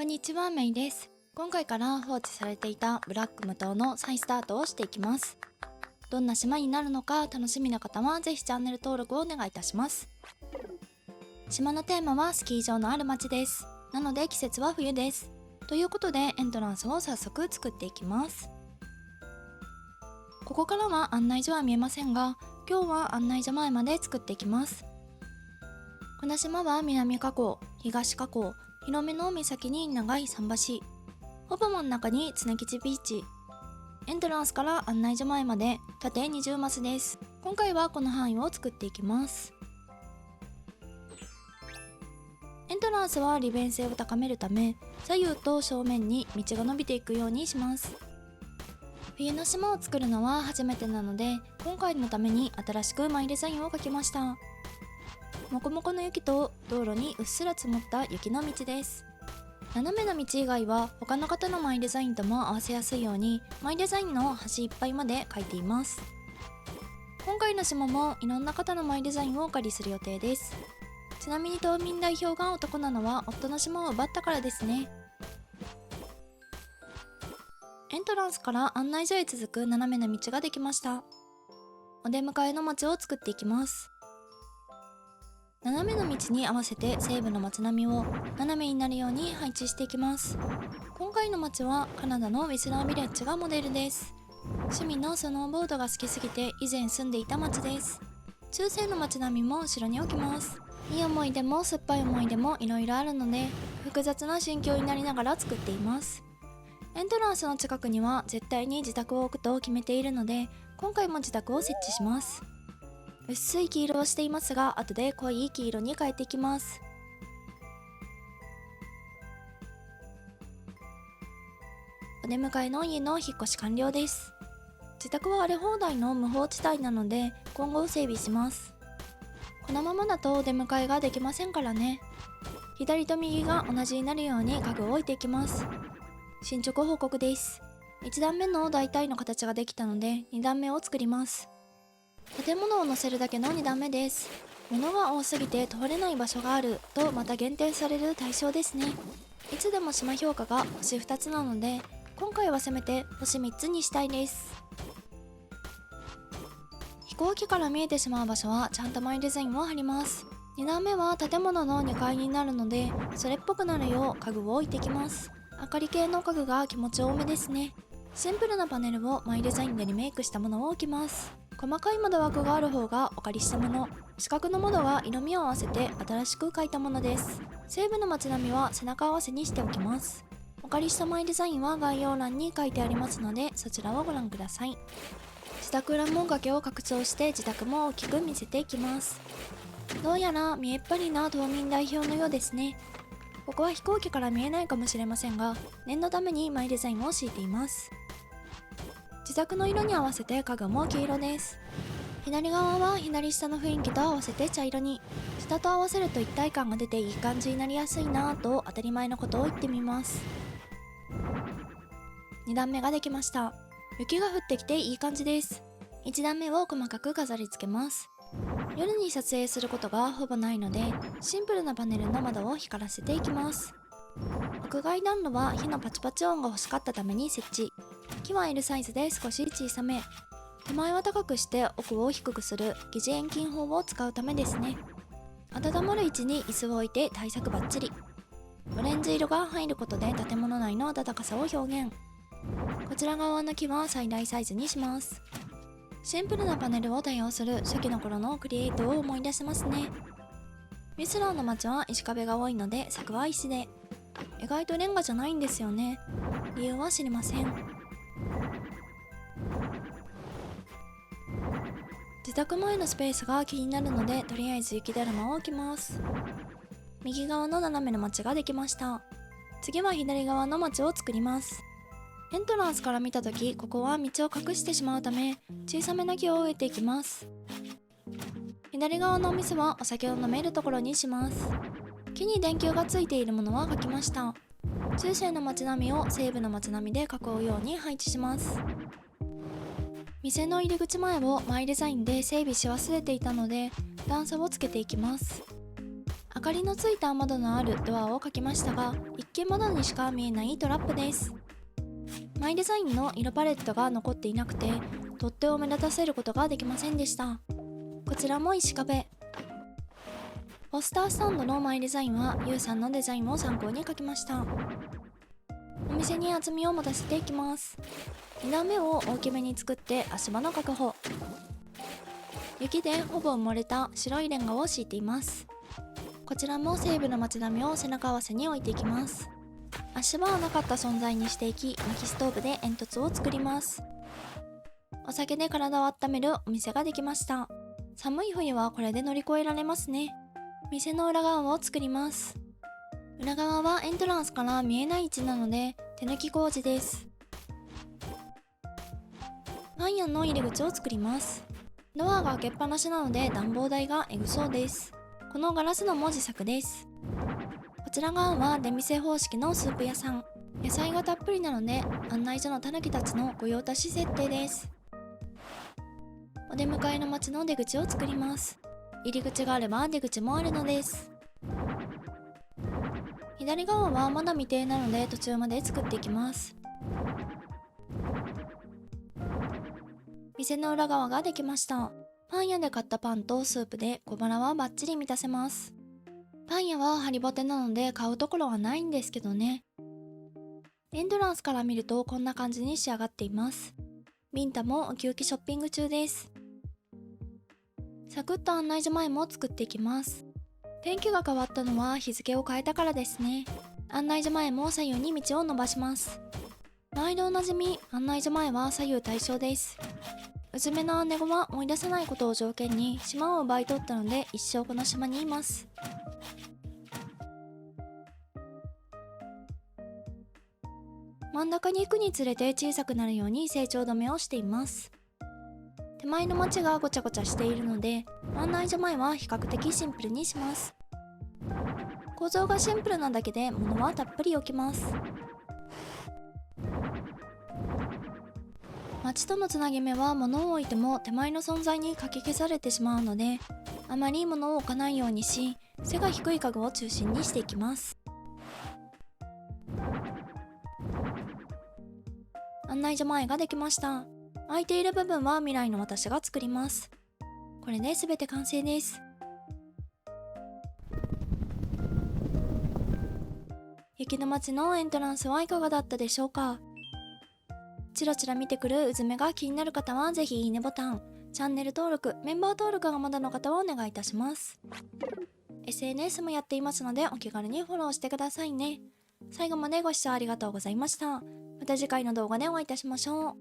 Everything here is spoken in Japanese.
こんにちは、メイです。今回から放置されていたブラック無糖の再スタートをしていきます。どんな島になるのか楽しみな方はぜひチャンネル登録をお願いいたします。島のテーマはスキー場のある町です。なので季節は冬です。ということでエントランスを早速作っていきます。ここからは案内所は見えませんが、今日は案内所前まで作っていきます。この島は南河口、東河口、広めの岬に長い桟橋、ほぼ真ん中に常吉ビーチ。エントランスから案内所前まで縦20マスです。今回はこの範囲を作っていきます。エントランスは利便性を高めるため、左右と正面に道が伸びていくようにします。冬の島を作るのは初めてなので、今回のために新しくマイデザインを描きました。もこもこの雪と道路にうっすら積もった雪の道です。斜めの道以外は他の方のマイデザインとも合わせやすいようにマイデザインの端いっぱいまで描いています。今回の島もいろんな方のマイデザインをお借りする予定です。ちなみに島民代表が男なのは夫の島を奪ったからですね。エントランスから案内所へ続く斜めの道ができました。お出迎えの街を作っていきます。斜めの道に合わせて西部の街並みを斜めになるように配置していきます。今回の街はカナダのウィスラービレッジがモデルです。趣味のスノーボードが好きすぎて以前住んでいた街です。中世の街並みも後ろに置きます。いい思い出も酸っぱい思い出もいろいろあるので複雑な心境になりながら作っています。エントランスの近くには絶対に自宅を置くと決めているので、今回も自宅を設置します。薄い黄色をしていますが、後で濃い黄色に変えていきます。お出迎えの家の引っ越し完了です。自宅は荒れ放題の無法地帯なので今後整備します。このままだとお出迎えができませんからね。左と右が同じになるように家具を置いていきます。進捗報告です。1段目の大体の形ができたので2段目を作ります。建物を載せるだけの2段目です。物が多すぎて通れない場所があるとまた限定される対象ですね。いつでも島評価が星2つなので、今回はせめて星3つにしたいです。飛行機から見えてしまう場所はちゃんとマイデザインを貼ります。2段目は建物の2階になるので、それっぽくなるよう家具を置いていきます。明かり系の家具が気持ち多めですね。シンプルなパネルをマイデザインでリメイクしたものを置きます。細かい窓枠がある方がお借りしたもの、四角の窓は色味を合わせて新しく描いたものです。西部の街並みは背中合わせにしておきます。お借りしたマイデザインは概要欄に書いてありますので、そちらをご覧ください。自宅裏門掛けを拡張して自宅も大きく見せていきます。どうやら見えっ張りな島民代表のようですね。ここは飛行機から見えないかもしれませんが、念のためにマイデザインを敷いています。自宅の色に合わせて家具も黄色です。左側は左下の雰囲気と合わせて茶色に、下と合わせると一体感が出ていい感じになりやすいなぁと当たり前のことを言ってみます。2段目ができました。雪が降ってきていい感じです。1段目を細かく飾り付けます。夜に撮影することがほぼないので、シンプルなパネルの窓を光らせていきます。屋外暖炉は火のパチパチ音が欲しかったために設置。木は L サイズで少し小さめ。手前は高くして奥を低くする疑似遠近法を使うためですね。温まる位置に椅子を置いて対策バッチリ。オレンジ色が入ることで建物内の暖かさを表現。こちら側の木は最大サイズにします。シンプルなパネルを多用する初期の頃のクリエイトを思い出しますね。ウィスラーの街は石壁が多いので柵は石で。意外とレンガじゃないんですよね。理由は知りません。自宅前のスペースが気になるので、とりあえず雪だるまを置きます。右側の斜めの街ができました。次は左側の街を作ります。エントランスから見たとき、ここは道を隠してしまうため、小さめな木を植えていきます。左側のお店はお酒を飲めるところにします。木に電球がついているものは描きました。中世の街並みを西部の街並みで囲うように配置します。店の入り口前をマイデザインで整備し忘れていたので段差をつけていきます。明かりのついた窓のあるドアを描きましたが、一見窓にしか見えないトラップです。マイデザインの色パレットが残っていなくて、取っ手を目立たせることができませんでした。こちらも石壁。ポスタースタンドのマイデザインはゆうさんのデザインを参考に描きました。お店に厚みを持たせていきます。2段目を大きめに作って足場の確保。雪でほぼ埋もれた白いレンガを敷いています。こちらも西部の街並みを背中合わせに置いていきます。足場はなかった存在にしていき、薪ストーブで煙突を作ります。お酒で体を温めるお店ができました。寒い冬はこれで乗り越えられますね。店の裏側を作ります。裏側はエントランスから見えない位置なので手抜き工事です。パン屋の入り口を作ります。ドアが開けっぱなしなので暖房代がエグそうです。このガラスのも自作です。こちら側は出店方式のスープ屋さん。野菜がたっぷりなので案内所のタヌキたちの御用達設定です。お出迎えの街の出口を作ります。入り口があれば出口もあるのです。左側はまだ未定なので途中まで作っていきます。店の裏側ができました。パン屋で買ったパンとスープで小腹はバッチリ満たせます。パン屋はハリボテなので買うところはないんですけどね。エントランスから見るとこんな感じに仕上がっています。ビンタもウキウキショッピング中です。サクッと案内所前も作っていきます。天気が変わったのは日付を変えたからですね。案内所前も左右に道を伸ばします。毎度おなじみ、案内所前は左右対称です。うずめの姉子は追い出さないことを条件に島を奪い取ったので一生この島にいます。真ん中に行くにつれて小さくなるように成長止めをしています。手前の街がごちゃごちゃしているので案内所前は比較的シンプルにします。構造がシンプルなだけで物はたっぷり置きます。街とのつなぎ目は物を置いても手前の存在にかき消されてしまうので、あまり物を置かないようにし、背が低い家具を中心にしていきます。案内所前ができました。空いている部分は未来の私が作ります。これで全て完成です。雪の街のエントランスはいかがだったでしょうか。チラチラ見てくるうずめが気になる方はぜひいいねボタン、チャンネル登録、メンバー登録がまだの方はお願いいたします。SNS もやっていますのでお気軽にフォローしてくださいね。最後までご視聴ありがとうございました。また次回の動画でお会いいたしましょう。